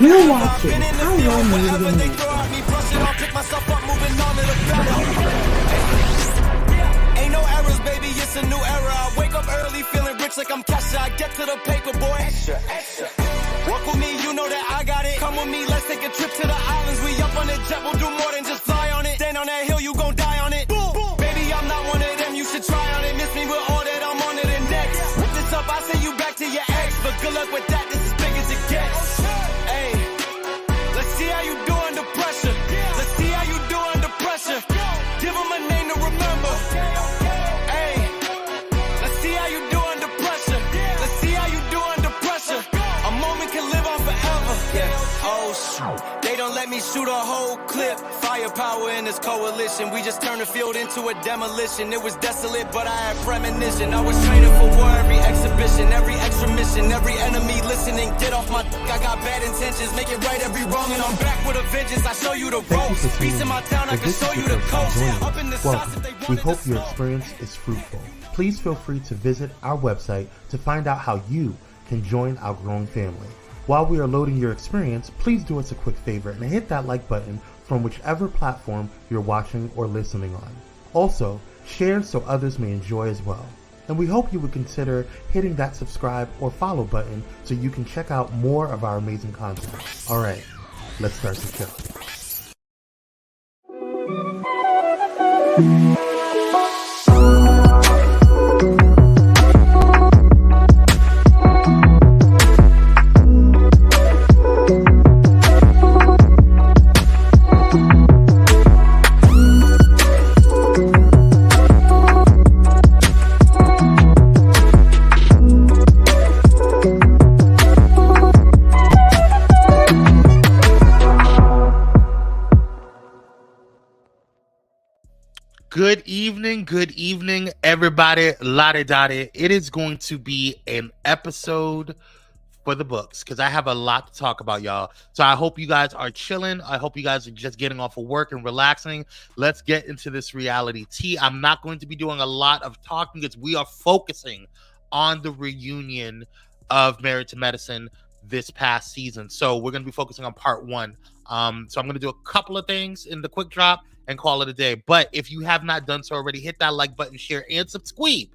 You're watching Pyro Media. Ain't no errors, baby, it's a new era. I wake up early feeling rich like I'm Kesha. I get to the paper, boy. Extra. Walk with me, you know that I got it. Come with me, let's take a trip to the islands. We up on the jet, we'll do more than just fly on it. Stand on that hill, you gon' die on it. Boom. Baby, I'm not one of them, you should try on it. Miss me with all that, I'm on to the next. Whip this up, I send you back to your ex. But good luck with that, this is big as it gets. Hey, let's see how you do under pressure. Let's see how you do under pressure. Give them a name to remember. Hey, let's see how you do under pressure. Let's see how you do under pressure. A moment can live on forever. Yeah, oh shoot. They don't let me shoot a whole clip. Firepower in this coalition. We just turned the field into a demolition. It was desolate, but I had premonition. I was training for war, every exhibition, every extra mission, every enemy listening. Get off my I got bad intentions. Make it right every wrong, and I'm back with a vengeance. I show you the ropes. Peace in my town, I can show you the coast. Up in the south, if they want We hope your experience is fruitful. Please feel free to visit our website to find out how you can join our growing family. While we are loading your experience, please do us a quick favor and hit that like button from whichever platform you're watching or listening on. Also, share so others may enjoy as well. And we hope you would consider hitting that subscribe or follow button so you can check out more of our amazing content. Alright, let's start the show. Good evening, everybody. Lottie-dottie. It is going to be an episode for the books because I have a lot to talk about, y'all. So I hope you guys are chilling. I hope you guys are just getting off of work and relaxing. Let's get into this reality tea. I'm not going to be doing a lot of talking because we are focusing on the reunion of Married to Medicine this past season. So we're going to be focusing on part one. So I'm going to do a couple of things in the quick drop and call it a day. But if you have not done so already, hit that like button, share, and subscribe.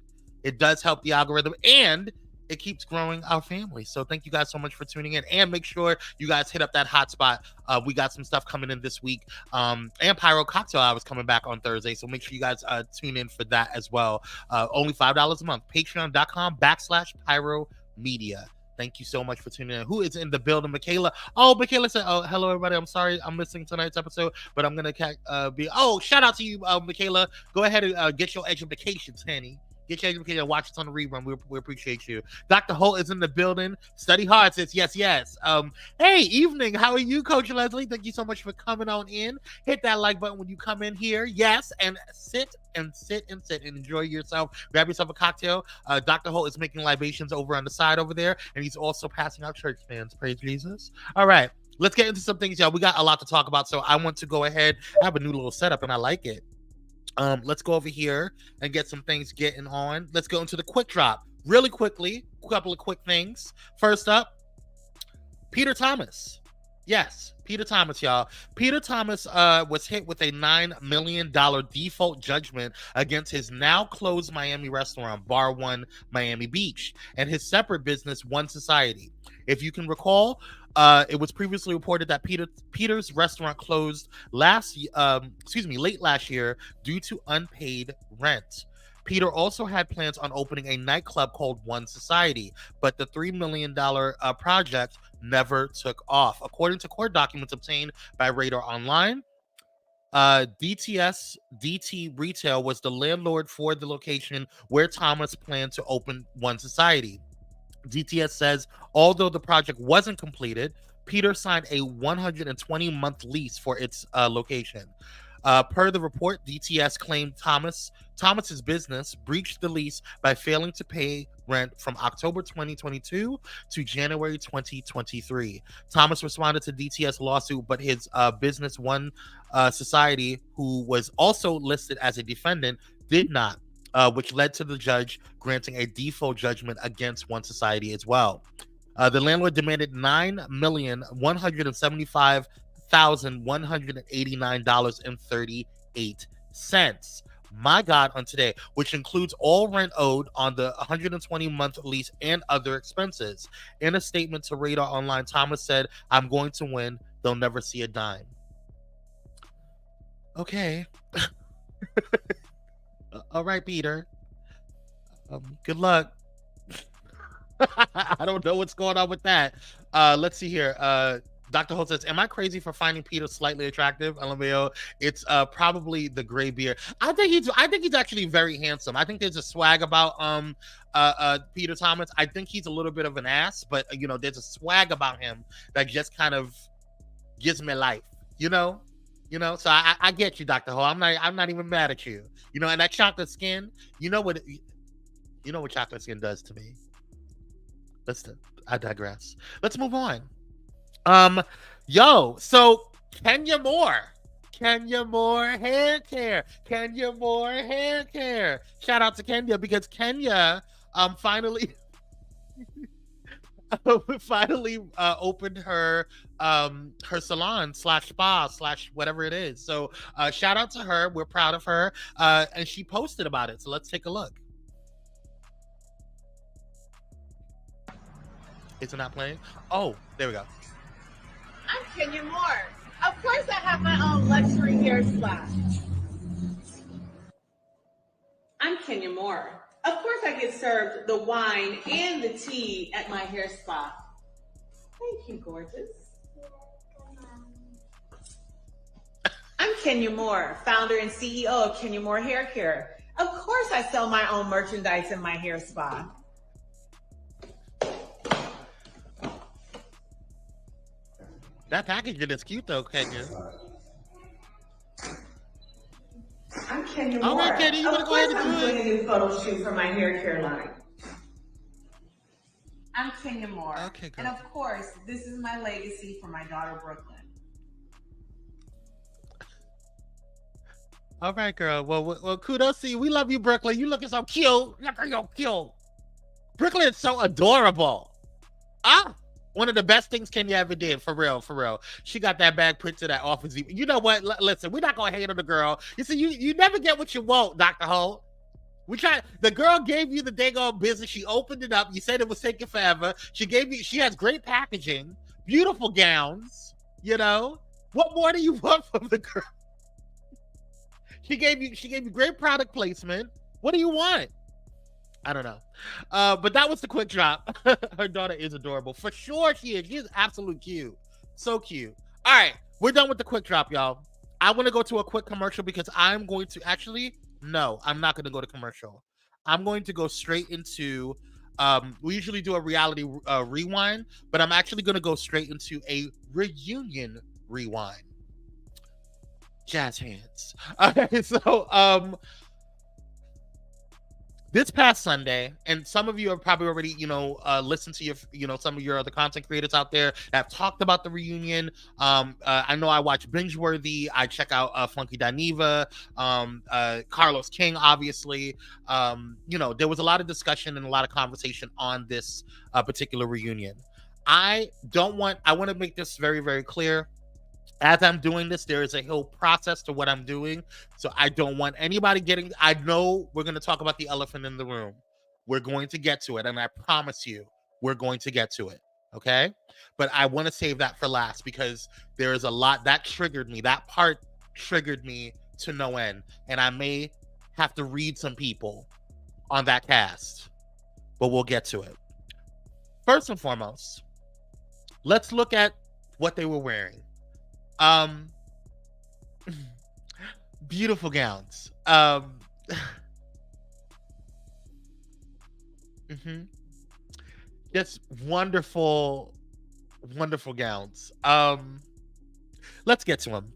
It does help the algorithm and it keeps growing our family. So thank you guys so much for tuning in, and make sure you guys hit up that hotspot. We got some stuff coming in this week. And Pyro Cocktail Hour is coming back on Thursday. So make sure you guys tune in for that as well. Only $5 a month. Patreon.com/Pyro Media. Thank you so much for tuning in. Who is in the building? Michaela. Oh, Michaela said, oh, hello, everybody. I'm sorry I'm missing tonight's episode, but I'm going to be... Oh, shout out to you, Michaela. Go ahead and get your educations, honey. Get your education. Watch us on the rerun. We appreciate you. Dr. Holt is in the building. Study hard, says yes. Hey, evening. How are you, Coach Leslie? Thank you so much for coming on in. Hit that like button when you come in here. Yes, and sit and enjoy yourself. Grab yourself a cocktail. Dr. Holt is making libations over on the side over there, and he's also passing out church fans. Praise Jesus. All right, let's get into some things, y'all. We got a lot to talk about, so I want to go ahead. I have a new little setup, and I like it. Let's go over here and get some things getting on. Let's go into the quick drop really quickly. A couple of quick things. First up, Peter Thomas. Yes, Peter Thomas, y'all. Peter Thomas was hit with a $9 million default judgment against his now closed Miami restaurant, Bar One Miami Beach, and his separate business, One Society. If you can recall, it was previously reported that Peter's restaurant closed late last year due to unpaid rent. Peter also had plans on opening a nightclub called One Society, but the $3 million project never took off. According to court documents obtained by Radar Online, DT Retail was the landlord for the location where Thomas planned to open One Society. DTS says, although the project wasn't completed, Peter signed a 120-month lease for its location. Per the report, DTS claimed Thomas's business breached the lease by failing to pay rent from October 2022 to January 2023. Thomas responded to DTS lawsuit, but his business, One Society, who was also listed as a defendant, did not, which led to the judge granting a default judgment against One Society as well. The landlord demanded $9,175,189.38. My God, on today, which includes all rent owed on the 120-month lease and other expenses. In a statement to Radar Online, Thomas said, "I'm going to win. They'll never see a dime." Okay. All right, Peter. Good luck. I don't know what's going on with that. Let's see here. Dr. Holt says, "Am I crazy for finding Peter slightly attractive?" LMAO. It's probably the gray beard. I think he's actually very handsome. I think there's a swag about Peter Thomas. I think he's a little bit of an ass, but there's a swag about him that just kind of gives me life. So I get you, Dr. Ho. I'm not even mad at you. And that chocolate skin, what chocolate skin does to me. I digress. Let's move on. So Kenya Moore hair care. Shout out to Kenya, because Kenya finally opened her salon / spa / whatever it is. So shout out to her. We're proud of her. And she posted about it. So let's take a look. Is it not playing? Oh, there we go. I'm Kenya Moore. Of course I have my own luxury hair spa. I'm Kenya Moore. Of course I get served the wine and the tea at my hair spa. Thank you, gorgeous. I'm Kenya Moore, founder and CEO of Kenya Moore Hair Care. Of course I sell my own merchandise in my hair spa. That packaging is cute though, Kenya. I'm Kenya Moore. All right, Kenya, you want to go ahead and do it? I'm doing a new photo shoot for my hair care line. I'm Kenya Moore. Okay, good. And of course, this is my legacy for my daughter, Brooklyn. All right, girl. Well, kudos to you. We love you, Brooklyn. You looking so cute. Look at you cute. Brooklyn is so adorable. One of the best things Kenya ever did, for real. She got that bag put to that office. You know what? Listen, we're not gonna hate on the girl. You see, you never get what you want, Dr. Holt. The girl gave you the daggone business. She opened it up. You said it was taking forever. She has great packaging, beautiful gowns. What more do you want from the girl? She gave you great product placement. What do you want? I don't know. But that was the quick drop. Her daughter is adorable. For sure she is. She is absolutely cute. So cute. All right. We're done with the quick drop, y'all. I want to go to a quick commercial because I'm going to no, I'm not going to go to commercial. I'm going to go straight into, we usually do a reality rewind, but I'm actually going to go straight into a reunion rewind. Jazz hands. Okay, so, this past Sunday, and some of you have probably already, listened to some of your other content creators out there that have talked about the reunion. I know I watch Bingeworthy. I check out Funky Dineva, Carlos King, obviously. There was a lot of discussion and a lot of conversation on this particular reunion. I want to make this very, very clear. As I'm doing this, there is a whole process to what I'm doing. So I don't want anybody I know we're going to talk about the elephant in the room. We're going to get to it. And I promise you, we're going to get to it. Okay. But I want to save that for last because there is a lot that triggered me. That part triggered me to no end. And I may have to read some people on that cast, but we'll get to it. First and foremost, let's look at what they were wearing. Beautiful gowns. Just wonderful gowns. Let's get to them.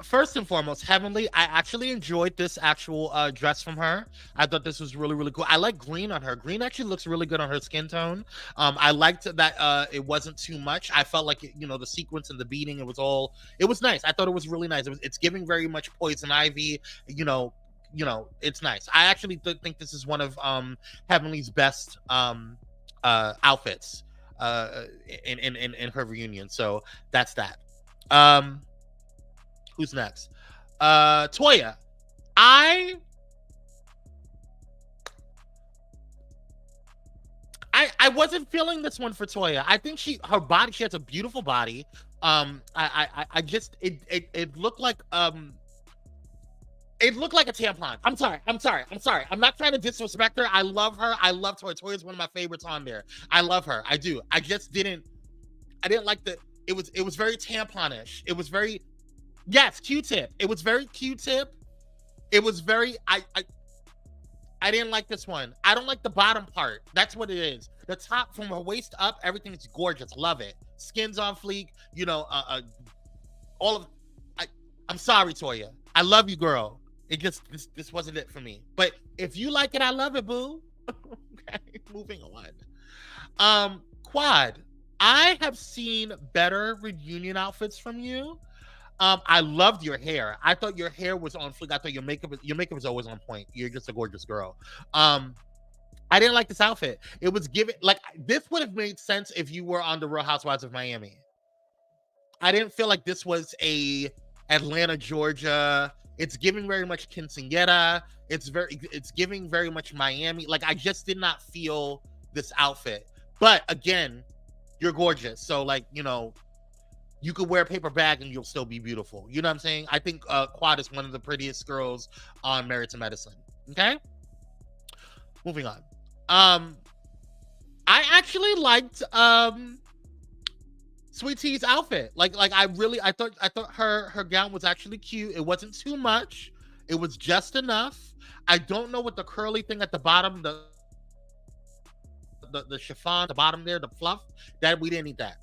First and foremost, Heavenly, I actually enjoyed this actual dress from her. I thought this was really, really cool. I like green on her. Green actually looks really good on her skin tone. I liked that it wasn't too much. I felt like, the sequence and the beading, it was nice. I thought it was really nice. It's giving very much Poison Ivy, it's nice. I actually think this is one of Heavenly's best outfits in her reunion. So that's that. Who's next? Toya. I wasn't feeling this one for Toya. I think she has a beautiful body. I just it looked like it looked like a tampon. I'm sorry. I'm not trying to disrespect her. I love her. I love Toya. Toya's one of my favorites on there. I love her. I do. I didn't like it was very tamponish. It was very, yes, Q-tip. It was very Q-tip. It was very, I didn't like this one. I don't like the bottom part. That's what it is. The top, from her waist up, everything's gorgeous. Love it. Skin's on fleek. You know, all of. I'm sorry, Toya. I love you, girl. It just this wasn't it for me. But if you like it, I love it, boo. Okay, moving on. Quad. I have seen better reunion outfits from you. I loved your hair. I thought your hair was on fleek. I thought your makeup is always on point. You're just a gorgeous girl. I didn't like this outfit. It was given like this would have made sense if you were on the Real Housewives of Miami. I didn't feel like this was a Atlanta, Georgia. It's giving very much quinceañera. It's giving very much Miami. Like I just did not feel this outfit. But again, you're gorgeous. So like, you know, you could wear a paper bag and you'll still be beautiful. You know what I'm saying? I think Quad is one of the prettiest girls on Married to Medicine. Okay? Moving on. I actually liked Sweet Tea's outfit. Like I thought her gown was actually cute. It wasn't too much. It was just enough. I don't know what the curly thing at the bottom, the chiffon, the bottom there, the fluff, that we didn't need that.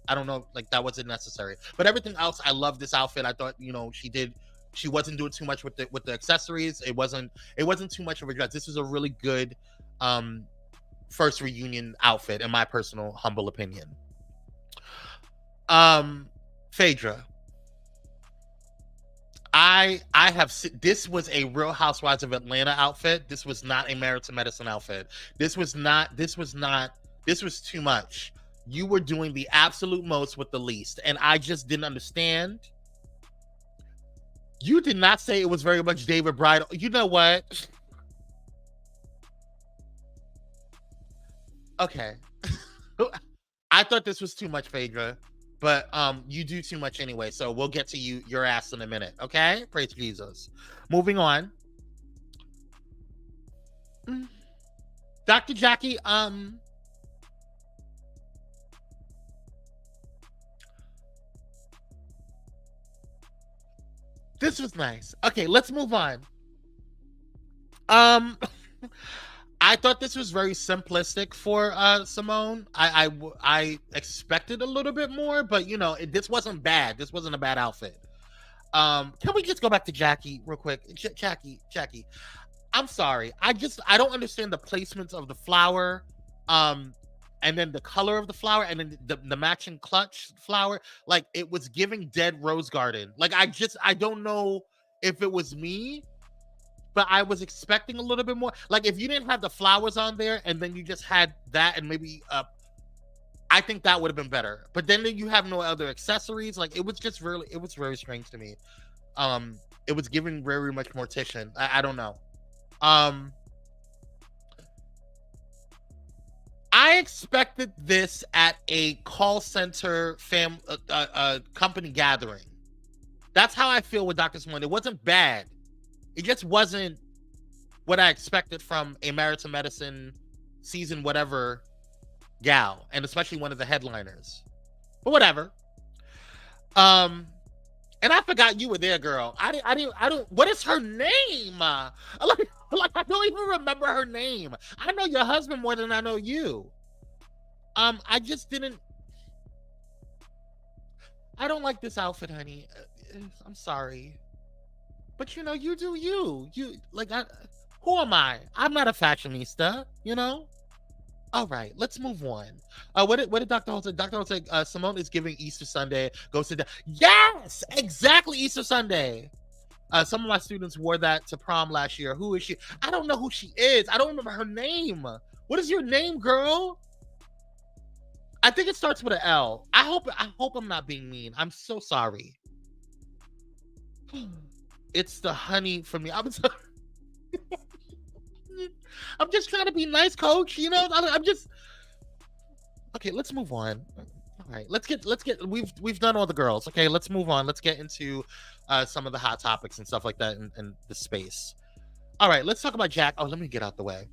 I don't know, like that wasn't necessary. But everything else, I love this outfit. I thought, you know, she wasn't doing too much with the accessories. It wasn't too much of a dress. This was a really good first reunion outfit, in my personal humble opinion. Phaedra. This was a Real Housewives of Atlanta outfit. This was not a Married to Medicine outfit. This was too much. You were doing the absolute most with the least. And I just didn't understand. You did not say it was very much David Bridal. You know what? Okay. I thought this was too much, Phaedra. But you do too much anyway, so we'll get to your ass in a minute, okay? Praise Jesus. Moving on. Dr. Jackie, this was nice. Okay, let's move on. I thought this was very simplistic for Simone. I expected a little bit more, but you know, this wasn't bad. This wasn't a bad outfit. Can we just go back to Jackie real quick? Jackie. I'm sorry. I don't understand the placements of the flower, and then the color of the flower, and then the matching clutch flower. Like it was giving dead rose garden. Like I don't know if it was me, but I was expecting a little bit more. Like if you didn't have the flowers on there and then you just had that and maybe I think that would have been better. But then you have no other accessories. Like it was very strange to me. It was giving very much Mortician. I don't know. I expected this at a call center company gathering. That's how I feel with Dr. Simone. It wasn't bad. It just wasn't what I expected from a Married to Medicine season whatever gal, and especially one of the headliners. But whatever. And I forgot you were there, girl. I don't. What is her name? Like I don't even remember her name. I know your husband more than I know you. I just didn't. I don't like this outfit, honey. I'm sorry. But you know, you do you. You like who am I? I'm not a fashionista, you know? All right, let's move on. What did Dr. Holt say? Dr. Holt said Simone is giving Easter Sunday. Go sit down. Yes, exactly, Easter Sunday. Some of my students wore that to prom last year. Who is she? I don't know who she is. I don't remember her name. What is your name, girl? I think it starts with an L. I hope I'm not being mean. I'm so sorry. It's the honey for me. I'm just trying to be nice, coach. You know, I'm just okay. Let's move on. All right, let's get. We've done all the girls. Okay, let's move on. Let's get into some of the hot topics and stuff like that in the space. All right, let's talk about Jack. Oh, let me get out the way.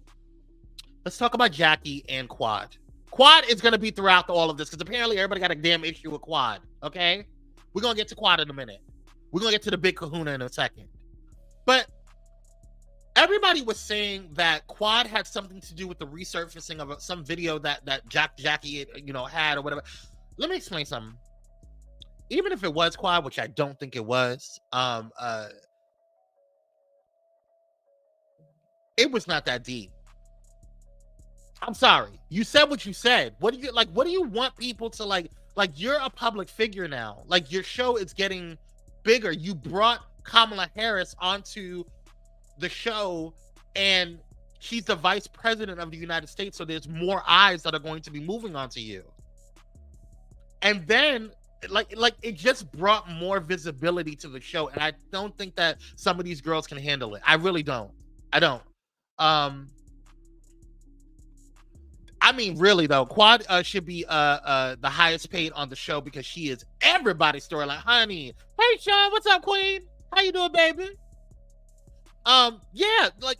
Let's talk about Jackie and Quad. Quad is going to be throughout all of this because apparently everybody got a damn issue with Quad. Okay, we're gonna get to Quad in a minute. We're gonna get to the big Kahuna in a second. But everybody was saying that Quad had something to do with the resurfacing of some video that Jackie had or whatever. Let me explain something. Even if it was Quad, which I don't think it was, it was not that deep. I'm sorry. You said what you said. What do you want people to like? Like, you're a public figure now. Like, your show is getting bigger. You brought Kamala Harris onto the show, and she's the vice president of the United States. So there's more eyes that are going to be moving onto you. And then, like it just brought more visibility to the show. And I don't think that some of these girls can handle it. I really don't. I don't. I mean, really though, Quad should be the highest paid on the show because she is everybody's storyline. Honey, hey Sean, what's up, Queen? How you doing, baby? Yeah, like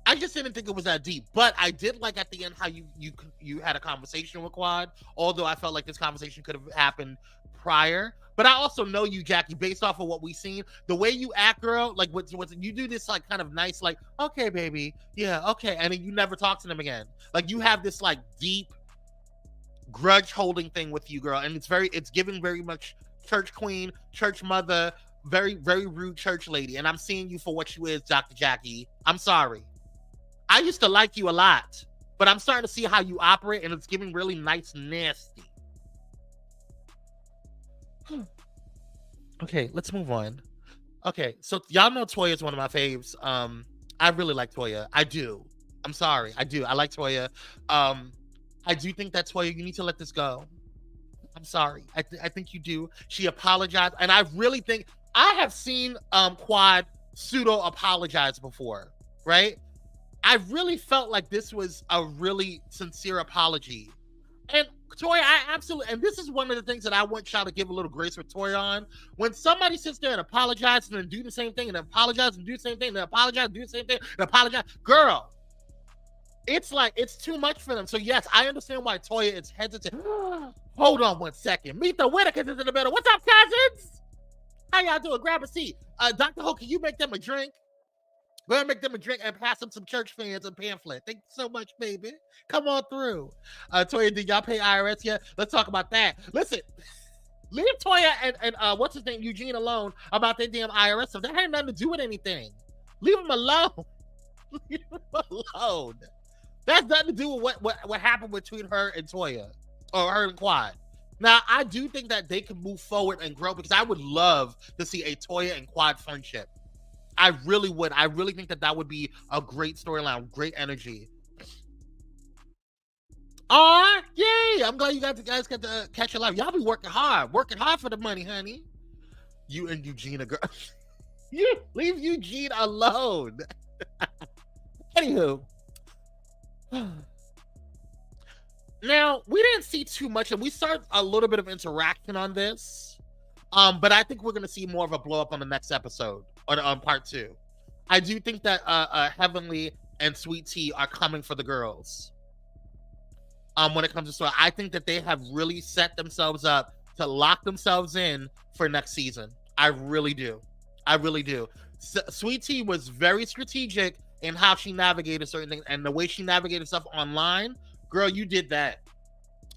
I just didn't think it was that deep, but I did like at the end how you had a conversation with Quad. Although I felt like this conversation could have happened prior. But I also know you, Jackie, based off of what we've seen, the way you act, girl, like what you do this like kind of nice, like, okay, baby, yeah, okay, and then you never talk to them again. Like, you have this like deep grudge holding thing with you, girl, and it's giving very much church queen, church mother, very, very rude church lady. And I'm seeing you for what you is, Dr. Jackie. I'm sorry. I used to like you a lot, but I'm starting to see how you operate, and it's giving really nice, nasty. Okay, let's move on. Okay, so y'all know Toya is one of my faves. I really like Toya. I do. I'm sorry. I do. I like Toya. I do think that Toya, you need to let this go. I'm sorry. I think you do. She apologized, and I really think I have seen Quad pseudo apologize before, right? I really felt like this was a really sincere apology. And Toya, I absolutely, and this is one of the things that I want y'all to give a little grace with Toya on. When somebody sits there and apologizes and then do the same thing and apologize and do the same thing and apologize and do the same thing and apologize, girl, it's like, it's too much for them. So yes, I understand why Toya is hesitant. Hold on one second. Meet the Whitakers is in the middle. What's up, cousins? How y'all doing? Grab a seat. Dr. Ho, can you make them a drink? Go ahead and make them a drink and pass them some church fans and pamphlet. Thank you so much, baby. Come on through. Toya, did y'all pay IRS yet? Let's talk about that. Listen, leave Toya and what's his name, Eugene, alone about their damn IRS stuff. That had nothing to do with anything. Leave them alone. Leave them alone. That's nothing to do with what happened between her and Toya, or her and Quad. Now, I do think that they can move forward and grow, because I would love to see a Toya and Quad friendship. I really would. I really think that would be a great storyline, great energy. Aw, yay! I'm glad you guys got to catch your life. Y'all be working hard for the money, honey. You and Eugene, girl. You leave Eugene alone. Anywho. Now, we didn't see too much, and we started a little bit of interaction on this. But I think we're going to see more of a blow up on the next episode, or on part 2. I do think that Heavenly and Sweet Tea are coming for the girls. When it comes to story, I think that they have really set themselves up to lock themselves in for next season. I really do. I really do. Sweet Tea was very strategic in how she navigated certain things, and the way she navigated stuff online. Girl, you did that.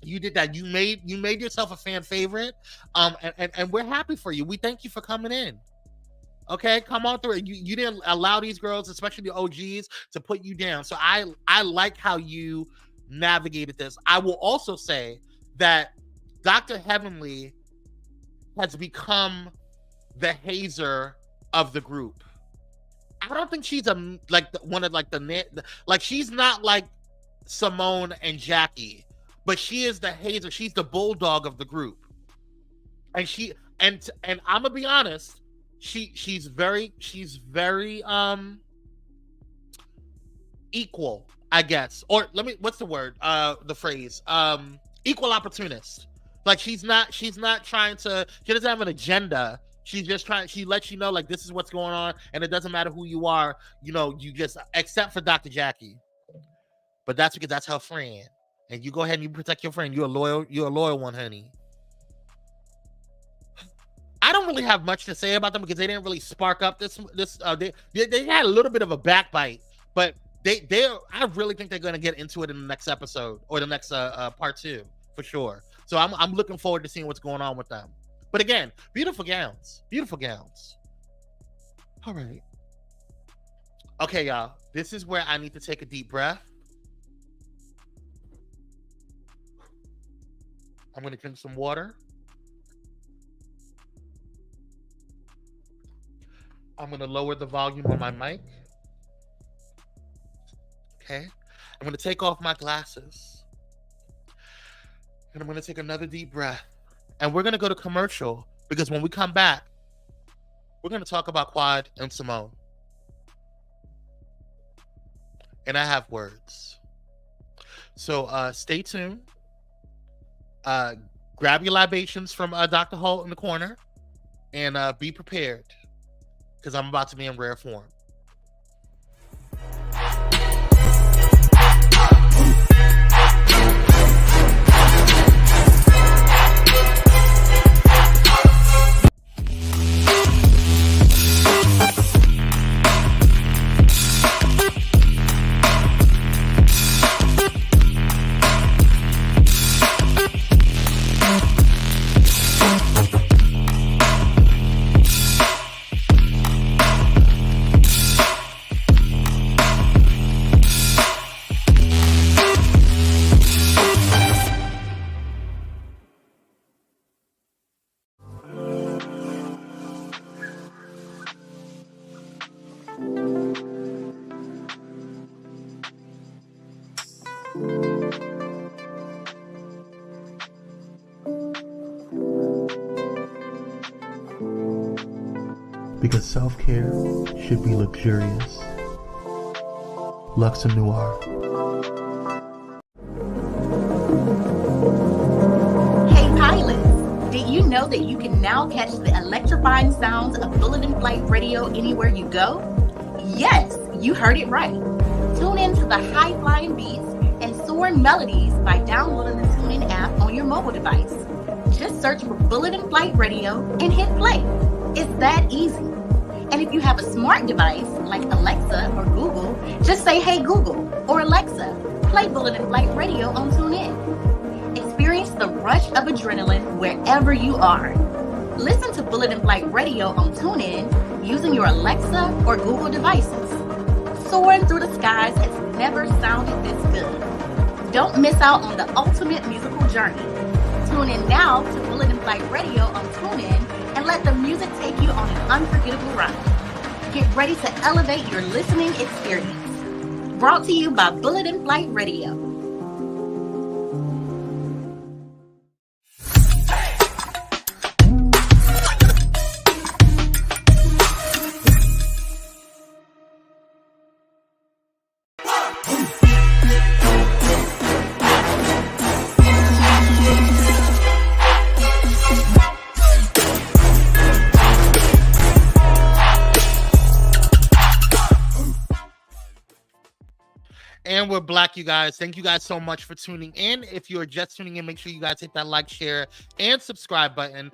You did that. You made yourself a fan favorite. And we're happy for you. We thank you for coming in. Okay, come on through. You didn't allow these girls, especially the OGs, to put you down. So I like how you navigated this. I will also say that Dr. Heavenly has become the hazer of the group. I don't think she's she's not like Simone and Jackie, but she is the hazer. She's the bulldog of the group, and I'm gonna be honest. She's very equal, I guess. Or what's the word? The phrase equal opportunist. Like she's not trying to. She doesn't have an agenda. She's just trying. She lets you know like this is what's going on, and it doesn't matter who you are. You know, you just except for Dr. Jackie. But that's because that's her friend, and you go ahead and you protect your friend. You're a loyal one, honey. I don't really have much to say about them because they didn't really spark up this. They had a little bit of a backbite, but I really think they're going to get into it in the next episode or the next part 2 for sure. So I'm looking forward to seeing what's going on with them. But again, beautiful gowns. All right. Okay, y'all. This is where I need to take a deep breath. I'm going to drink some water. I'm going to lower the volume on my mic. Okay. I'm going to take off my glasses. And I'm going to take another deep breath. And we're going to go to commercial because when we come back, we're going to talk about Quad and Simone. And I have words. So stay tuned. Grab your libations from Dr. Holt in the corner and be prepared because I'm about to be in rare form. Because self-care should be luxurious. Luxe Noir. Hey pilots, did you know that you can now catch the electrifying sounds of Bullet and Flight Radio anywhere you go? Yes, you heard it right. Tune in to the high-flying beats and soaring melodies by downloading the TuneIn app on your mobile device. Just search for Bullet and Flight Radio and hit play. It's that easy. And if you have a smart device like Alexa or Google, just say, "Hey Google," or "Alexa, play Bullet and Flight Radio on TuneIn." Experience the rush of adrenaline wherever you are. Listen to Bullet and Flight Radio on TuneIn using your Alexa or Google devices. Soaring through the skies has never sounded this good. Don't miss out on the ultimate musical journey. Tune in now to Bullet and Flight Radio on TuneIn and let the music take you on an unforgettable ride. Get ready to elevate your listening experience. Brought to you by Bullet and Flight Radio. And we're Black, you guys. Thank you guys so much for tuning in. If you're just tuning in, make sure you guys hit that like, share, and subscribe button.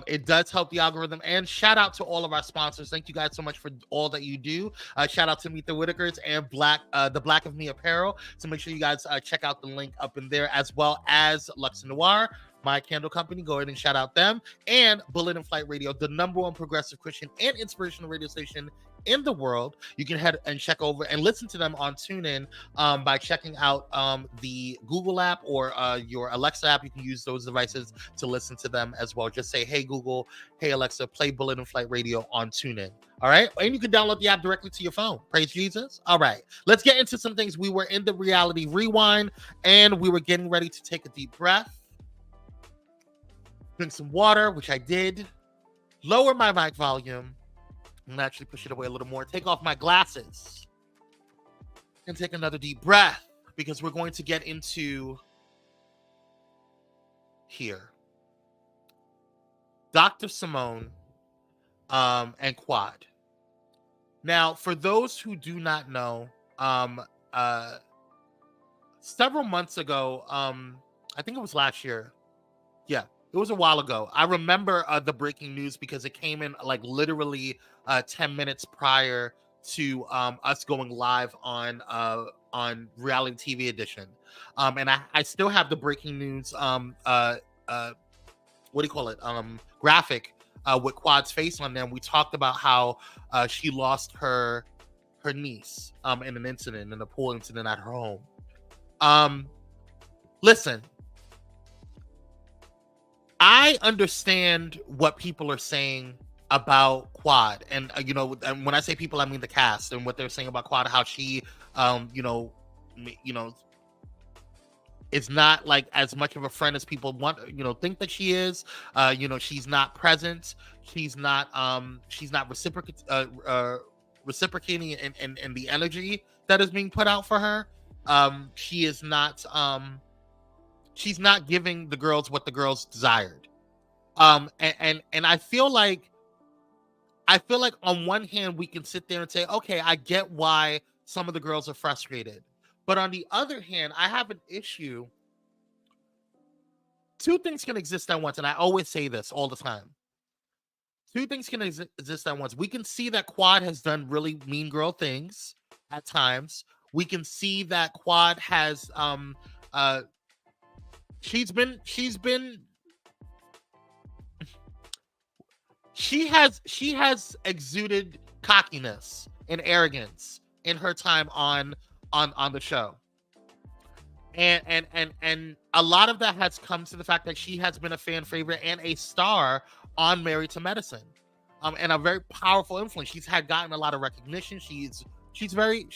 It does help the algorithm. And shout out to all of our sponsors. Thank you guys so much for all that you do. Shout out to Meet the Whitakers and the Black of Me Apparel. So make sure you guys check out the link up in there, as well as Luxe Noir, my candle company. Go ahead and shout out them. And Bullet and Flight Radio, the #1 progressive Christian and inspirational radio station in the world, you can head and check over and listen to them on TuneIn by checking out the Google app or your Alexa app. You can use those devices to listen to them as well. Just say, hey, Google, hey, Alexa, play Bullet in Flight Radio on TuneIn. All right. And you can download the app directly to your phone. Praise Jesus. All right. Let's get into some things. We were in the reality rewind and we were getting ready to take a deep breath, drink some water, which I did, lower my mic volume, and actually push it away a little more, take off my glasses, and take another deep breath, because we're going to get into here. Dr. Simone and Quad. Now, for those who do not know, several months ago, I think it was last year. Yeah, it was a while ago. I remember the breaking news because it came in like literally 10 minutes prior to us going live on Reality TV Edition. And I still have the breaking news, what do you call it? Graphic with Quad's face on there. We talked about how she lost her niece in an incident, in a pool incident at her home. Listen, I understand what people are saying about Quad, and and when I say people, I mean the cast, and what they're saying about Quad, how she, is not like as much of a friend as people want, think that she is. She's not present. She's not reciprocating in the energy that is being put out for her. She is not. She's not giving the girls what the girls desired. And I feel like on one hand we can sit there and say, okay, I get why some of the girls are frustrated. But on the other hand, I have an issue. Two things can exist at once, and I always say this all the time. Two things can exist at once. We can see that Quad has done really mean girl things at times. We can see that Quad has she has exuded cockiness and arrogance in her time on the show. And a lot of that has come to the fact that she has been a fan favorite and a star on Married to Medicine. And a very powerful influence. She's gotten a lot of recognition. She's very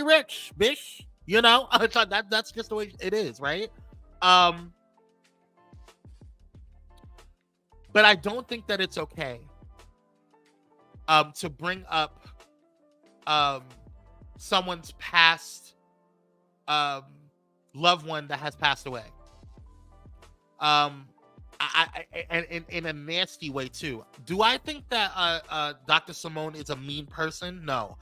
rich, bitch. That's just the way it is, right? But I don't think that it's okay to bring up someone's past loved one that has passed away. In a nasty way too. Do I think that Dr. Simone is a mean person? No,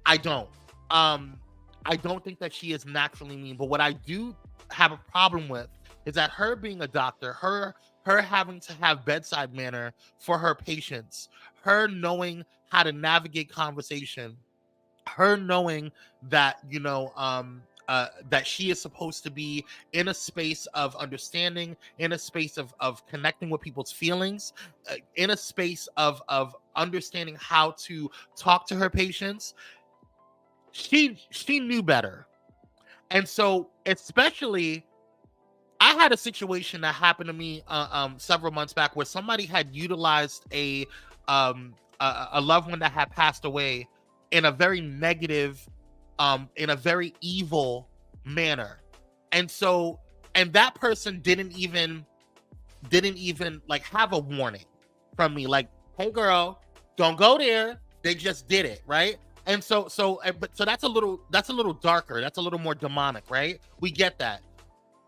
I don't. I don't think that she is naturally mean. But what I do have a problem with is that her being a doctor, her having to have bedside manner for her patients, her knowing how to navigate conversation, her knowing that that she is supposed to be in a space of understanding, in a space of connecting with people's feelings, in a space of understanding how to talk to her patients. She knew better. And so, especially, I had a situation that happened to me several months back where somebody had utilized a loved one that had passed away in a very negative, in a very evil manner. And that person didn't even like have a warning from me, like, hey girl, don't go there. They just did it, right? And so that's a little darker. That's a little more demonic, right? We get that.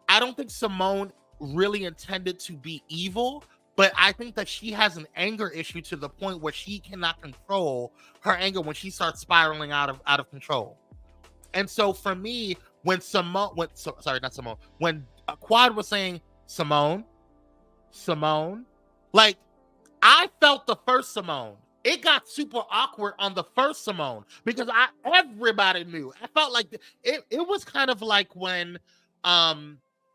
I don't think Simone really intended to be evil, but I think that she has an anger issue to the point where she cannot control her anger when she starts spiraling out of control. And so for me, when Quad was saying Simone, like, I felt the first Simone. It got super awkward on the first Simone because everybody knew. I felt like it was kind of like when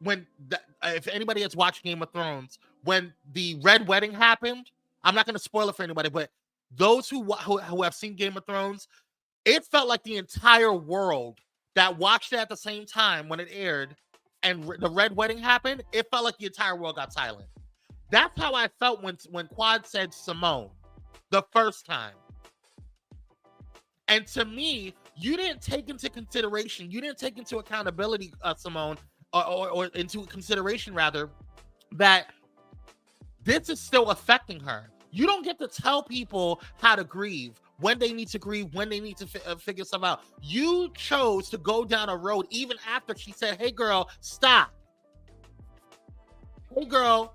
if anybody has watched Game of Thrones, when the Red Wedding happened, I'm not going to spoil it for anybody, but those who have seen Game of Thrones, it felt like the entire world that watched it at the same time when it aired and the Red Wedding happened, it felt like the entire world got silent. That's how I felt when Quad said Simone the first time. And to me, you didn't take into consideration, you didn't take into accountability, Simone, or into consideration, rather, that this is still affecting her. You don't get to tell people how to grieve, when they need to grieve, when they need to figure stuff out. You chose to go down a road even after she said, hey, girl, stop. Hey, girl,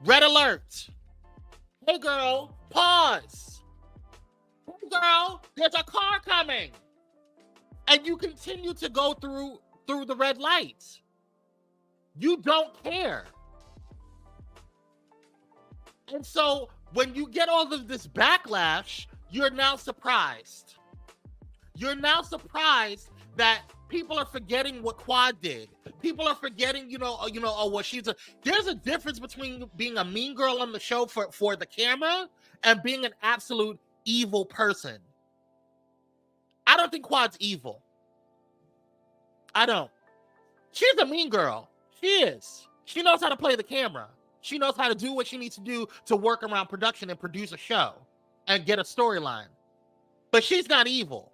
red alert. Hey, girl, pause. Hey, girl, there's a car coming. And you continue to go through the red lights. You don't care. And so when you get all of this backlash, you're now surprised. You're now surprised that people are forgetting what Quad did. People are forgetting, what she's there's a difference between being a mean girl on the show for the camera and being an absolute evil person. I don't think Quad's evil. I don't. She's a mean girl. She is. She knows how to play the camera. She knows how to do what she needs to do to work around production and produce a show and get a storyline. But she's not evil.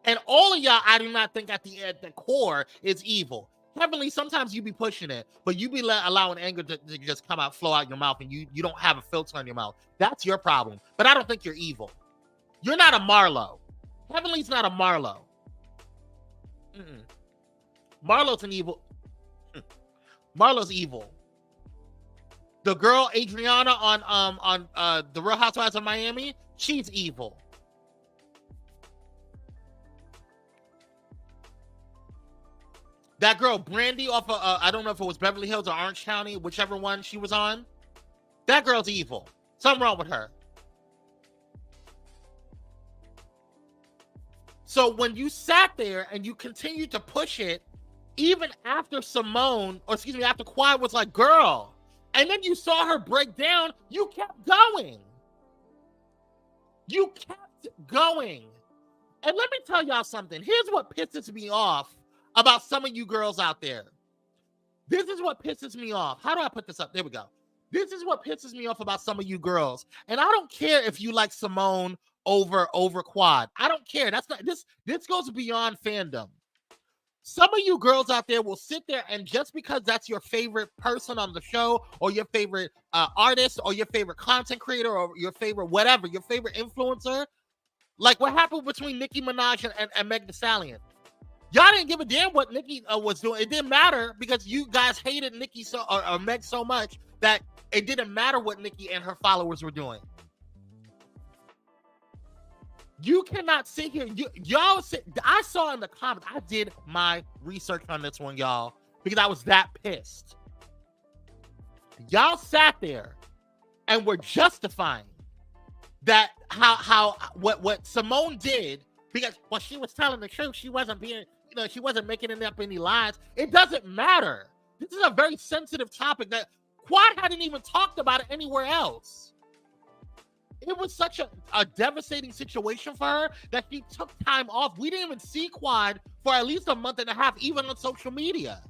And all of y'all, I do not think at the core is evil. Heavenly, sometimes you be pushing it, but you be allowing anger to just flow out your mouth, and you don't have a filter on your mouth. That's your problem. But I don't think you're evil. You're not a Marlo. Heavenly's not a Marlo. Marlo's an evil. Marlo's evil. The girl Adriana on the Real Housewives of Miami, she's evil. That girl Brandy off of I don't know if it was Beverly Hills or Orange County, whichever one she was on. That girl's evil. Something wrong with her. So when you sat there and you continued to push it, even after after Quad was like, girl, and then you saw her break down, you kept going. You kept going. And let me tell y'all something. Here's what pisses me off about some of you girls out there. This is what pisses me off. How do I put this up? There we go. This is what pisses me off about some of you girls. And I don't care if you like Simone over Quad. I don't care. That's not this goes beyond fandom. Some of you girls out there will sit there, and just because that's your favorite person on the show, or your favorite artist, or your favorite content creator, or your favorite whatever, your favorite influencer, like what happened between Nicki Minaj and Meg Thee Stallion. Y'all didn't give a damn what Nicki was doing. It didn't matter because you guys hated Nicki or Meg so much that it didn't matter what Nicki and her followers were doing. You cannot sit here. Y'all sit. I saw in the comments. I did my research on this one, y'all, because I was that pissed. Y'all sat there and were justifying that what Simone did because she was telling the truth. She wasn't being, she wasn't making it up any lies. It doesn't matter. This is a very sensitive topic that Quad hadn't even talked about it anywhere else. It was such a devastating situation for her that she took time off. We didn't even see Quad for at least a month and a half, even on social media.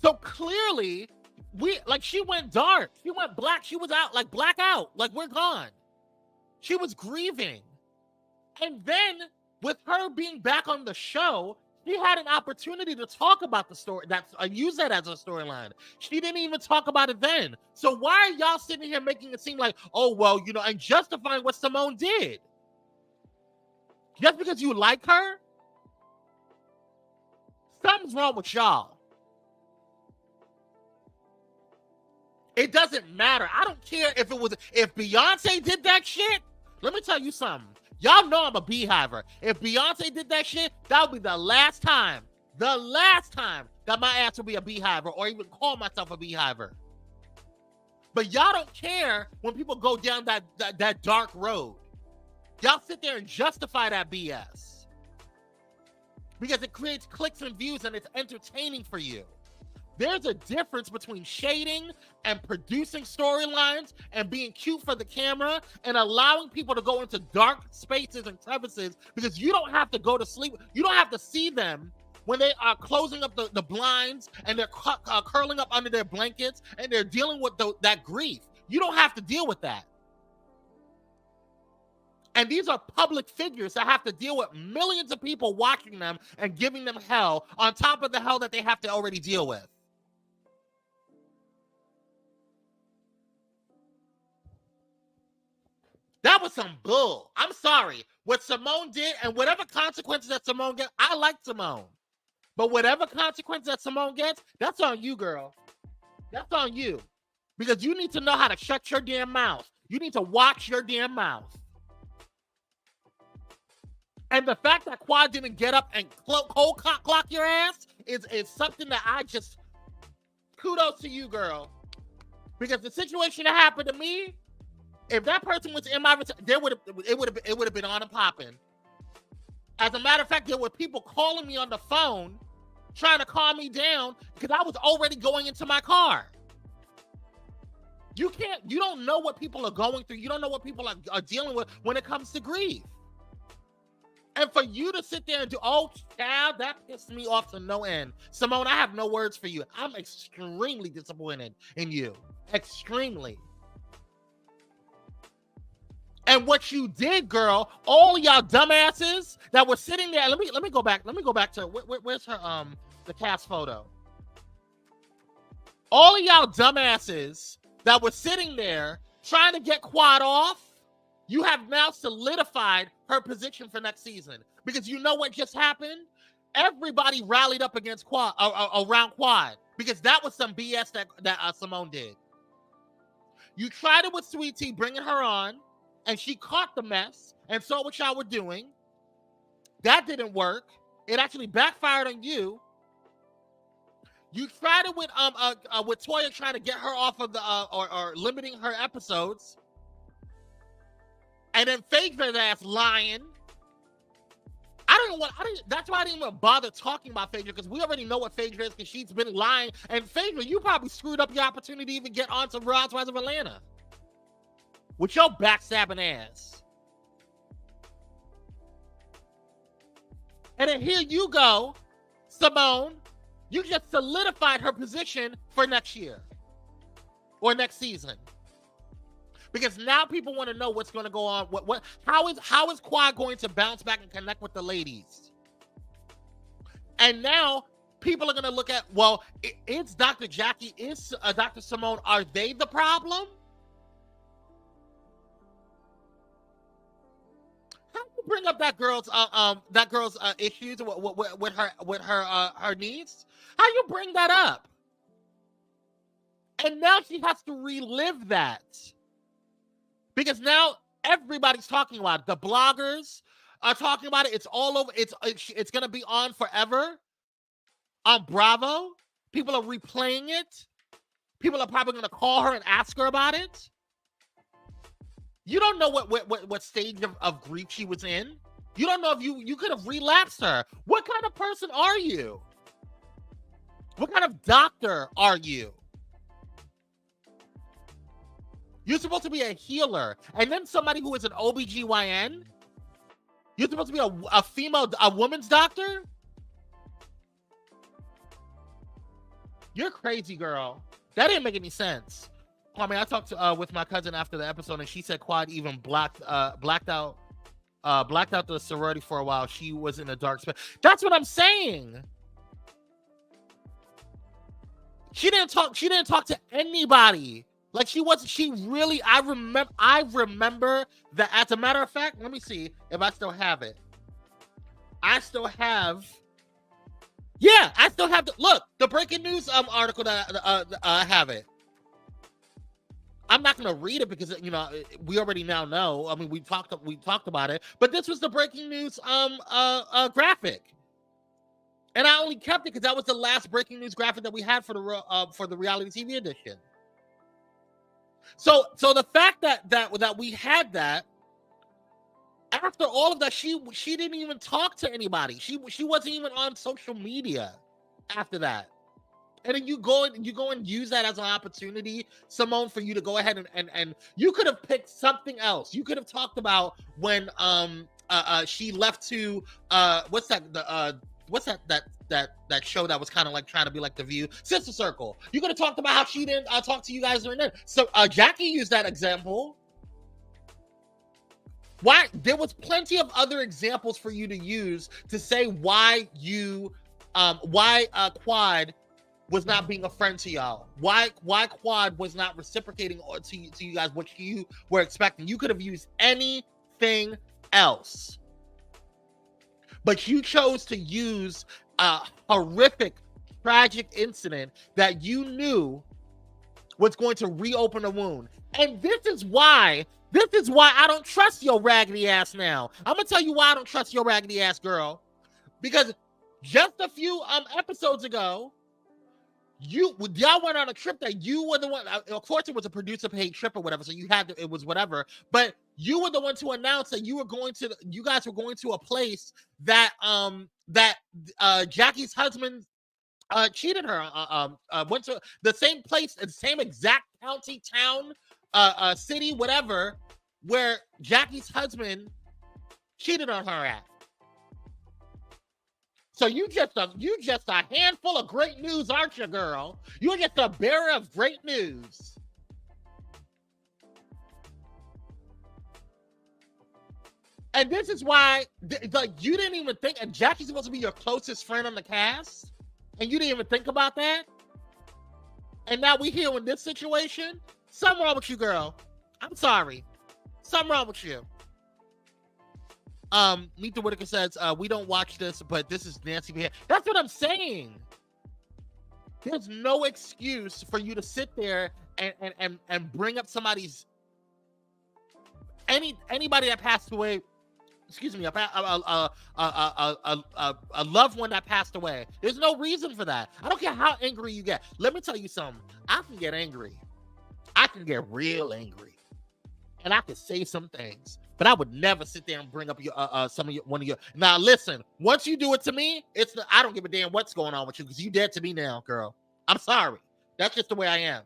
So clearly, she went dark. She went black. She was out, blackout. We're gone. She was grieving. And then, with her being back on the show, she had an opportunity to talk about the story, use that as a storyline. She didn't even talk about it then. So why are y'all sitting here making it seem like, oh, well, and justifying what Simone did? Just because you like her? Something's wrong with y'all. It doesn't matter. I don't care if Beyonce did that shit. Let me tell you something. Y'all know I'm a beehiver. If Beyonce did that shit, that would be the last time that my ass will be a beehiver or even call myself a beehiver. But y'all don't care when people go down that dark road. Y'all sit there and justify that BS because it creates clicks and views and it's entertaining for you. There's a difference between shading and producing storylines and being cute for the camera and allowing people to go into dark spaces and crevices, because you don't have to go to sleep. You don't have to see them when they are closing up the blinds and they're curling up under their blankets and they're dealing with that grief. You don't have to deal with that. And these are public figures that have to deal with millions of people watching them and giving them hell on top of the hell that they have to already deal with. That was some bull. I'm sorry. What Simone did and whatever consequences that Simone gets, I like Simone. But whatever consequence that Simone gets, that's on you, girl. That's on you. Because you need to know how to shut your damn mouth. You need to watch your damn mouth. And the fact that Quad didn't get up and cold clock your ass is something that I just, kudos to you, girl. Because the situation that happened to me, if that person was in my, it would have been on and popping. As a matter of fact, there were people calling me on the phone, trying to calm me down because I was already going into my car. You don't know what people are going through. You don't know what people are dealing with when it comes to grief. And for you to sit there and do, oh, child, that pissed me off to no end. Simone, I have no words for you. I'm extremely disappointed in you. Extremely. And what you did, girl, all y'all dumbasses that were sitting there. Let me go back. Let me go back to where's her the cast photo. All of y'all dumbasses that were sitting there trying to get Quad off, you have now solidified her position for next season. Because you know what just happened? Everybody rallied up against Quad, around Quad, because that was some BS that Simone did. You tried it with Sweet Tea, bringing her on, and she caught the mess and saw what y'all were doing. That didn't work. It actually backfired on you. You tried it with Toya, trying to get her off of the or limiting her episodes. And then Phaedra's ass lying. That's why I didn't even bother talking about Phaedra, because we already know what Phaedra is, because she's been lying. And Phaedra, you probably screwed up your opportunity to even get on to Real Housewives of Atlanta with your backstabbing ass. And then here you go, Simone. You just solidified her position for next year or next season. Because now people want to know what's going to go on. How is Quad going to bounce back and connect with the ladies? And now people are going to look at, well, it's Dr. Jackie, is Dr. Simone, are they the problem? How do you bring up that girl's issues with her needs? How you bring that up? And now she has to relive that. Because now everybody's talking about it. The bloggers are talking about it. It's all over. It's going to be on forever on Bravo. People are replaying it. People are probably going to call her and ask her about it. You don't know what stage of grief she was in. You don't know if you could have relapsed her. What kind of person are you? What kind of doctor are you? You're supposed to be a healer. And then somebody who is an OBGYN? You're supposed to be a woman's doctor? You're crazy, girl. That didn't make any sense. I mean, I talked with my cousin after the episode, and she said Quad even blacked out the sorority for a while. She was in a dark space. That's what I'm saying. She didn't talk to anybody. Like I remember that. As a matter of fact, let me see if I still have it. I still have the breaking news article that I have it. I'm not going to read it because we already now know. I mean, we talked about it, but this was the breaking news graphic, and I only kept it because that was the last breaking news graphic that we had for the reality TV edition. So the fact that we had that, after all of that, she didn't even talk to anybody. She wasn't even on social media after that. And then you go and use that as an opportunity, Simone, for you to go ahead and you could have picked something else. You could have talked about when she left to what's that show that was kind of like trying to be like The View, Sister Circle. You could have talked about how she didn't talk to you guys during that. So Jackie used that example. Why? There was plenty of other examples for you to use to say why Quad was not being a friend to y'all. Why Quad was not reciprocating to you guys what you were expecting. You could have used anything else. But you chose to use a horrific, tragic incident that you knew was going to reopen a wound. And this is why I don't trust your raggedy ass now. I'm going to tell you why I don't trust your raggedy ass, girl. Because just a few episodes ago, y'all went on a trip that you were the one. Of course, it was a producer paid trip or whatever, so you had to, it was whatever. But you were the one to announce that you guys were going to a place that Jackie's husband cheated her. Went to the same place, the same exact county, town, city, whatever, where Jackie's husband cheated on her at. So you just a handful of great news, aren't you, girl? You're just a bearer of great news. And this is why, like, you didn't even think, and Jackie's supposed to be your closest friend on the cast, and you didn't even think about that? And now we here in this situation? Something wrong with you, girl. I'm sorry. Something wrong with you. Meet the Whitaker says, we don't watch this, but this is Nancy behavior. That's what I'm saying. There's no excuse for you to sit there and bring up somebody's anybody that passed away. Excuse me, a loved one that passed away. There's no reason for that. I don't care how angry you get. Let me tell you something. I can get angry. I can get real angry, and I can say some things. But I would never sit there and bring up your one of your. Now listen, once you do it to me, I don't give a damn what's going on with you because you dead to me now, girl. I'm sorry. That's just the way I am.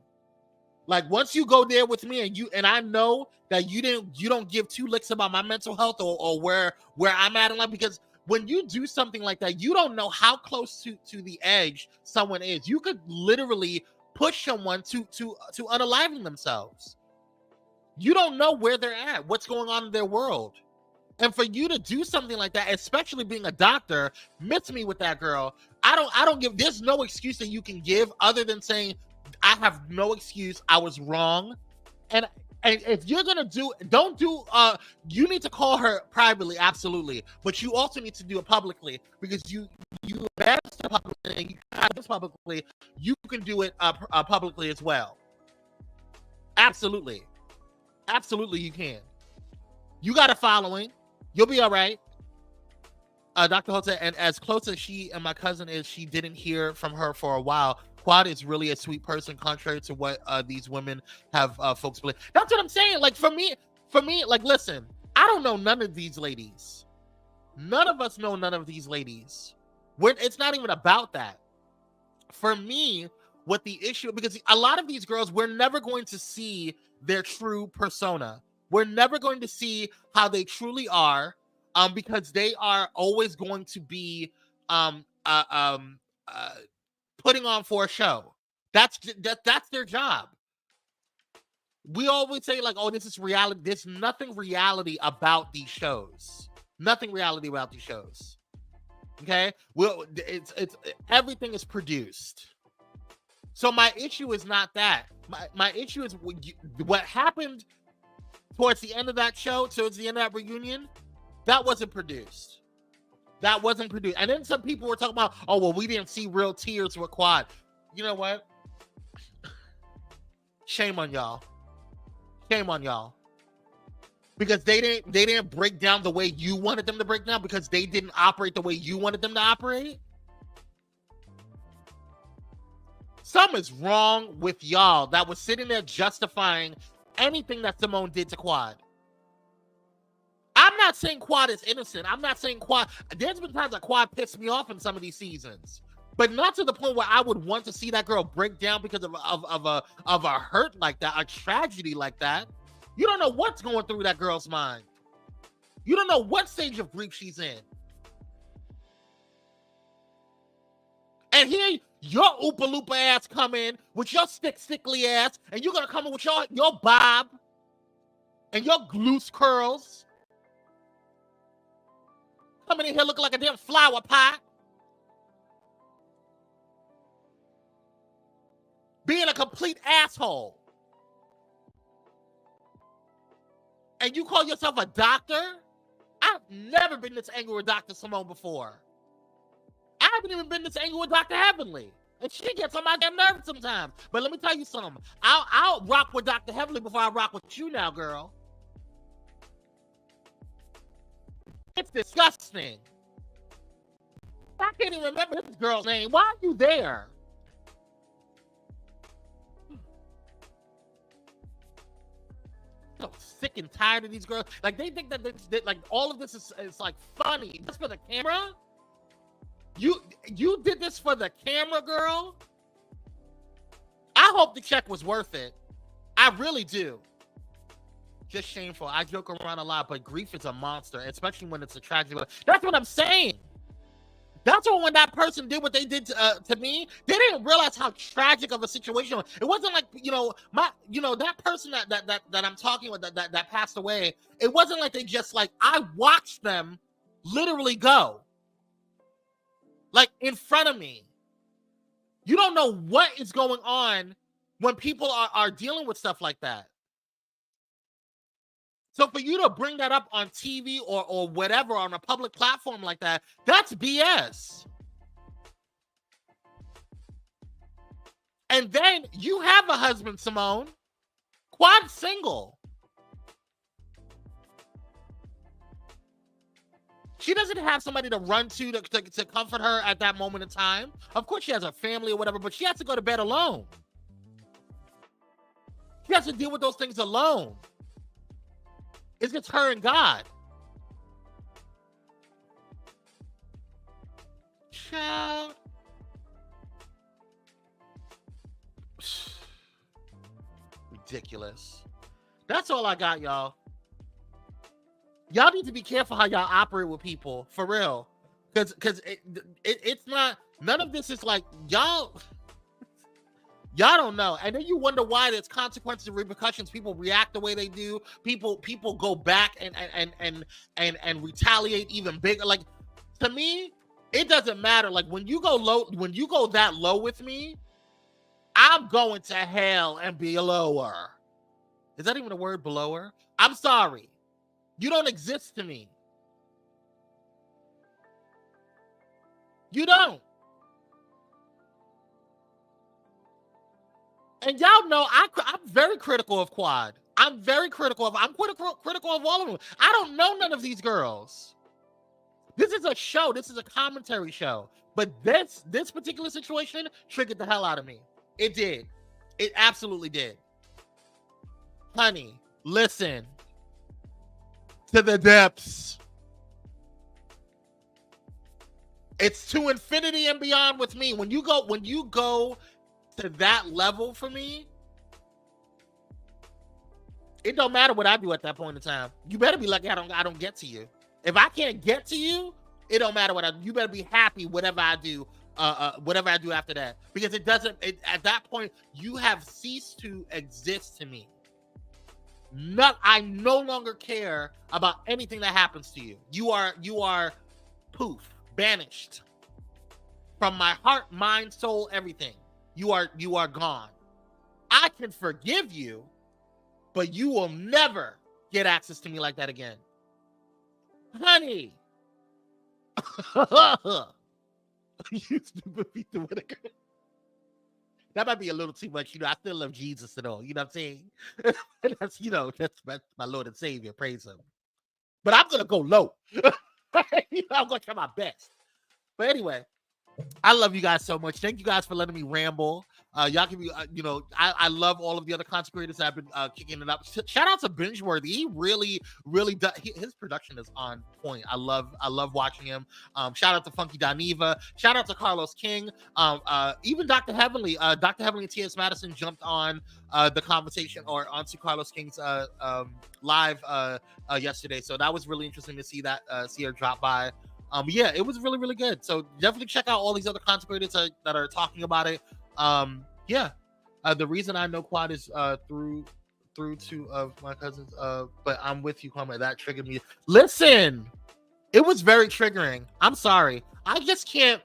Like once you go there with me and I know that you don't give two licks about my mental health or where I'm at in life, because when you do something like that, you don't know how close to the edge someone is. You could literally push someone to unaliving themselves. You don't know where they're at, what's going on in their world. And for you to do something like that, especially being a doctor, miss me with that, girl. I don't give, there's no excuse that you can give other than saying, I have no excuse, I was wrong. And if you're gonna you need to call her privately, absolutely. But you also need to do it publicly, because you embarrassed her publicly and you tried this publicly, you can do it publicly as well. Absolutely. Absolutely, you can. You got a following. You'll be all right. Dr. Holt said, and as close as she and my cousin is, she didn't hear from her for a while. Quad is really a sweet person, contrary to what these women have folks believe. That's what I'm saying. Like, for me, like, listen, I don't know none of these ladies. None of us know none of these ladies. It's not even about that. For me, what the issue, because a lot of these girls, we're never going to see their true persona. We're never going to see how they truly are, because they are always going to be putting on for a show. That's their job. We always say, like, oh, this is reality. There's nothing reality about these shows. Nothing reality about these shows. Okay? Well, it's everything is produced. So my issue is not that. My issue is what happened towards the end of that show, towards the end of that reunion. That wasn't produced. That wasn't produced. And then some people were talking about, oh, well, we didn't see real tears with Quad. You know what? Shame on y'all. Shame on y'all. Because they didn't break down the way you wanted them to break down, because they didn't operate the way you wanted them to operate. Something is wrong with y'all that was sitting there justifying anything that Simone did to Quad. I'm not saying Quad is innocent. I'm not saying Quad. There's been times that Quad pissed me off in some of these seasons. but not to the point where I would want to see that girl break down because of a hurt like that, a tragedy like that. You don't know what's going through that girl's mind. You don't know what stage of grief she's in. And here your Oopa Loopa ass come in with your stickly ass, and you're gonna come in with your bob and your loose curls. Coming in here looking like a damn flower pot. Being a complete asshole. And you call yourself a doctor? I've never been this angry with Dr. Simone before. I haven't even been this angry with Dr. Heavenly. And she gets on my damn nerves sometimes. But let me tell you something. I'll rock with Dr. Heavenly before I rock with you now, girl. It's disgusting. I can't even remember this girl's name. Why are you there? I'm so sick and tired of these girls. Like, they think that like all of this is like funny. Just for the camera? You did this for the camera, girl? I hope the check was worth it. I really do. Just shameful. I joke around a lot, but grief is a monster, especially when it's a tragedy. That's what I'm saying. That's what when that person did what they did to me, they didn't realize how tragic of a situation. It wasn't like, that person that I'm talking with that passed away. It wasn't like they just like, I watched them literally go. Like in front of me. You don't know what is going on when people are dealing with stuff like that. So for you to bring that up on TV or whatever on a public platform like that, that's BS. And then you have a husband, Simone. Quad single. She doesn't have somebody to run to comfort her at that moment in time. Of course she has a family or whatever, but she has to go to bed alone. She has to deal with those things alone. It's just her and God. Child. Ridiculous. That's all I got, y'all. Y'all need to be careful how y'all operate with people, for real. Because it's not, none of this is like, y'all don't know. And then you wonder why there's consequences and repercussions. People react the way they do. People go back and retaliate even bigger. Like, to me, it doesn't matter. Like, when you go that low with me, I'm going to hell and be lower. Is that even a word, belower? I'm sorry. You don't exist to me. You don't. And y'all know I'm very critical of Quad. I'm critical of all of them. I don't know none of these girls. This is a show. This is a commentary show. But this particular situation triggered the hell out of me. It did. It absolutely did. Honey, listen. To the depths. It's to infinity and beyond with me. When you go to that level for me, it don't matter what I do at that point in time. You better be lucky I don't get to you. If I can't get to you, it don't matter what I do. You better be happy whatever I do after that, because at that point you have ceased to exist to me. I no longer care about anything that happens to you. You are poof, banished from my heart, mind, soul, everything. You are gone. I can forgive you, but you will never get access to me like that again. Honey. You stupid piece of vinegar. That might be a little too much. I still love Jesus and all. You know what I'm saying? That's my Lord and Savior. Praise him. But I'm going to go low. I'm going to try my best. But anyway, I love you guys so much. Thank you guys for letting me ramble. Y'all can be, I love all of the other content creators that have been kicking it up. Shout out to Bingeworthy. He really does. His production is on point. I love watching him. Shout out to Funky Daniva. Shout out to Carlos King. Even Dr. Heavenly. Dr. Heavenly and T.S. Madison jumped on the conversation or onto Carlos King's live yesterday. So that was really interesting to see her drop by. Yeah, it was really good. So definitely check out all these other content creators that are talking about it. The reason I know Quad is through two of my cousins. But I'm with you, Kwame. That triggered me. Listen, it was very triggering. I'm sorry. I can't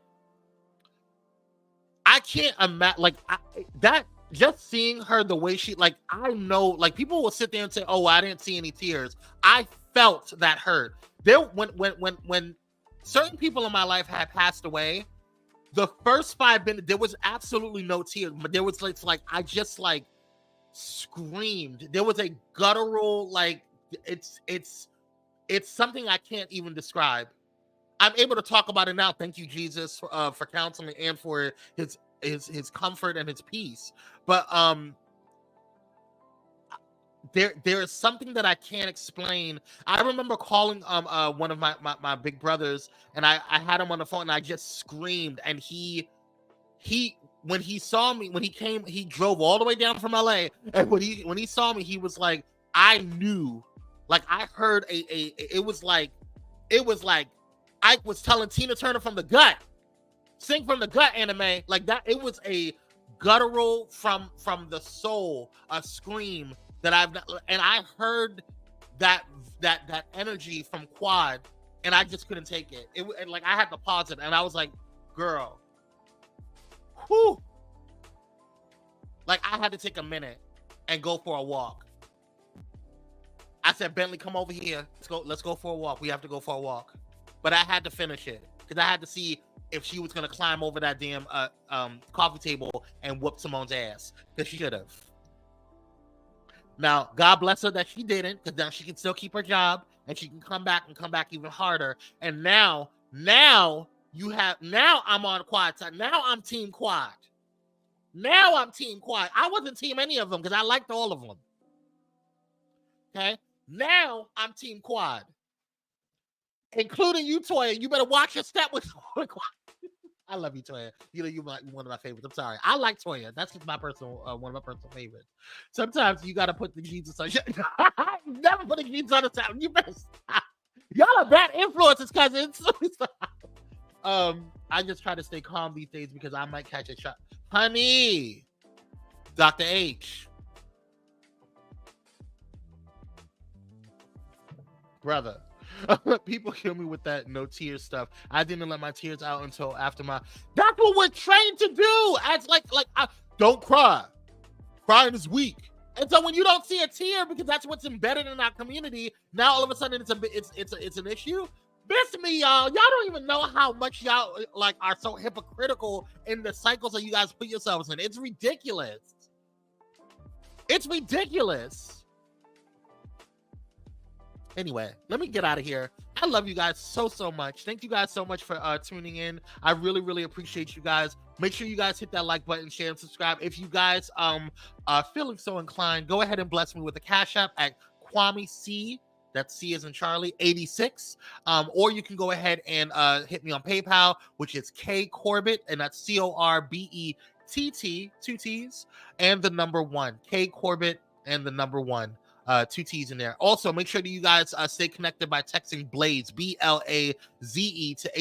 imagine that. Just seeing her the way she, like, I know, like, people will sit there and say, "Oh, I didn't see any tears." I felt that hurt. There, when certain people in my life had passed away, the first 5 minutes there was absolutely no tears, but there was I just screamed. There was a guttural, it's something I can't even describe. I'm able to talk about it now. Thank you, Jesus, for counseling and for his comfort and his peace. But there is something that I can't explain. I remember calling one of my big brothers, and I had him on the phone, and I just screamed. And he when he saw me, when he came, he drove all the way down from LA, and when he saw me, he was like, I knew, I heard it was like Ike was telling Tina Turner from the gut, sing from the gut anime, like that. It was a guttural from the soul, a scream that I heard that energy from Quad, and I just couldn't take it. I had to pause it, and I was like, girl, whew. I had to take a minute and go for a walk. I said, Bentley, come over here. Let's go for a walk. We have to go for a walk. But I had to finish it because I had to see if she was going to climb over that damn coffee table and whoop Simone's ass, because she should have. Now, God bless her that she didn't, because now she can still keep her job and she can come back even harder. And now I'm on Quad side. Now I'm Team Quad. I wasn't Team any of them because I liked all of them. Okay? Now I'm Team Quad. Including you, Toya. You better watch your step with Quad. I love you, Toya. You're one of my favorites. I'm sorry. I like Toya. That's just my personal, one of my personal favorites. Sometimes you got to put the Jesus on. Never put the Jesus on the sound. You better stop. Y'all are bad influences, cousins. I just try to stay calm these days because I might catch a shot. Honey, Dr. H. Brother. People kill me with that no tears stuff. I didn't let my tears out until after my. That's what we're trained to do. As don't cry. Crying is weak. And so when you don't see a tear because that's what's embedded in our community, now all of a sudden it's an issue. Miss me, y'all. Y'all don't even know how much y'all are so hypocritical in the cycles that you guys put yourselves in. It's ridiculous. It's ridiculous. Anyway, let me get out of here. I love you guys so much. Thank you guys so much for tuning in. I really appreciate you guys. Make sure you guys hit that like button, share, and subscribe. If you guys are feeling so inclined, go ahead and bless me with a Cash App at Kwame C. That's C as in Charlie 86. Or you can go ahead and hit me on PayPal, which is K Corbett, and that's CORBETT, 2 T's, and the number 1. K Corbett and the number 1. 2 T's in there. Also, make sure that you guys stay connected by texting Blaze, BLAZE, to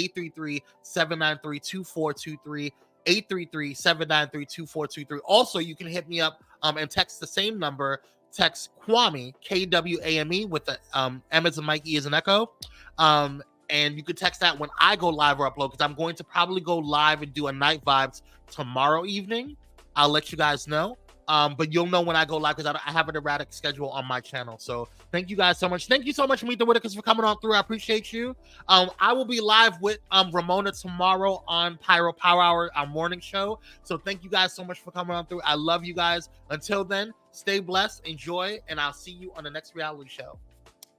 833-793-2423, 833-793-2423. Also, you can hit me up and text the same number. Text Kwame, KWAME, with the M as in Mike, E as in Echo. And you can text that when I go live or upload, because I'm going to probably go live and do a Night Vibes tomorrow evening. I'll let you guys know. But you'll know when I go live because I have an erratic schedule on my channel. So thank you guys so much. Thank you so much, Meet the Whitakers, for coming on through. I appreciate you. I will be live with Ramona tomorrow on Pyro Power Hour, our morning show. So thank you guys so much for coming on through. I love you guys. Until then, stay blessed, enjoy, and I'll see you on the next reality show.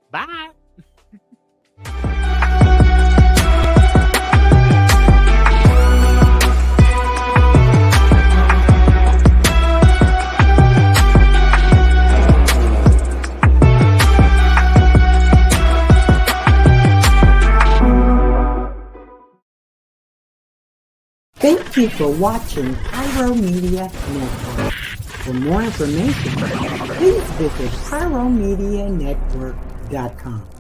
Bye. Thank you for watching Pyro Media Network. For more information, please visit pyromedianetwork.com.